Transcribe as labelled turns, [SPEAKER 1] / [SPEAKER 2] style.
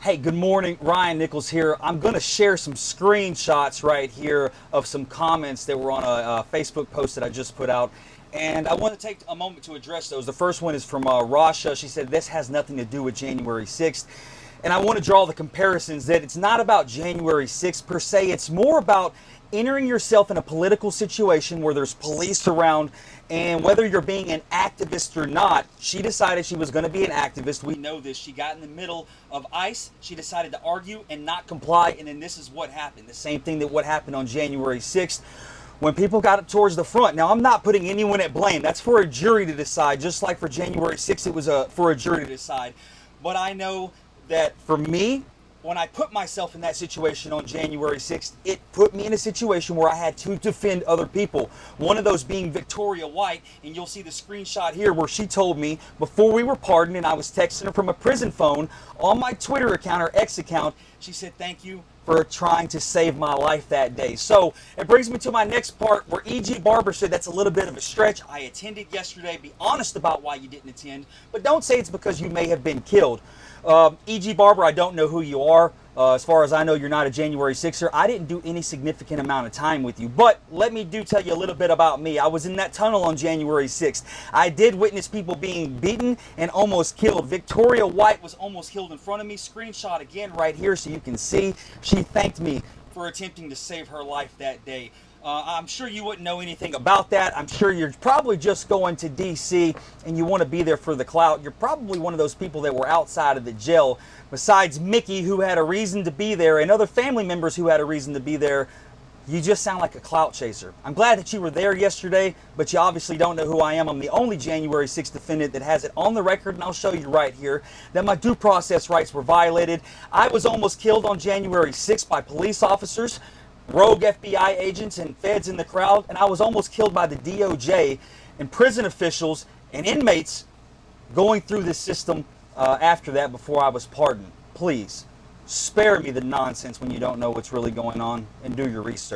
[SPEAKER 1] Hey, good morning. Ryan Nichols here. I'm going to share some screenshots right here of some comments that were on a Facebook post that I just put out. And I want to take a moment to address those. The first one is from Rasha. She said, this has nothing to do with January 6th. And I want to draw the comparisons that it's not about January 6th per se. It's more about entering yourself in a political situation where there's police around, and whether you're being an activist or not. She decided she was going to be an activist. We know this. She got in the middle of ICE. She decided to argue and not comply, and then this is what happened. The same thing that what happened on January 6th when people got up towards the front. Now, I'm not putting anyone at blame. That's for a jury to decide, just like for January 6th, it was for a jury to decide. But I know that for me, when I put myself in that situation on January 6th, it put me in a situation where I had to defend other people. One of those being Victoria White, and you'll see the screenshot here where she told me before we were pardoned, and I was texting her from a prison phone on my Twitter account or X account, she said, thank you for trying to save my life that day. So it brings me to my next part where E.G. Barber said that's a little bit of a stretch. I attended yesterday. Be honest about why you didn't attend, but don't say it's because you may have been killed. E.G. Barber, I don't know who you are. As far as I know, you're not a January 6er. I didn't do any significant amount of time with you, but let me tell you a little bit about me. I was in that tunnel on January 6th. I did witness people being beaten and almost killed. Victoria White was almost killed in front of me. Screenshot again right here so you can see. She thanked me for attempting to save her life that day. I'm sure you wouldn't know anything about that. I'm sure you're probably just going to D.C. and you want to be there for the clout. You're probably one of those people that were outside of the jail. Besides Mickey, who had a reason to be there, and other family members who had a reason to be there, you just sound like a clout chaser. I'm glad that you were there yesterday, but you obviously don't know who I am. I'm the only January 6th defendant that has it on the record, and I'll show you right here that my due process rights were violated. I was almost killed on January 6th by police officers, rogue FBI agents, and feds in the crowd, and I was almost killed by the DOJ and prison officials and inmates going through this system after that before I was pardoned. Please, spare me the nonsense when you don't know what's really going on and do your research.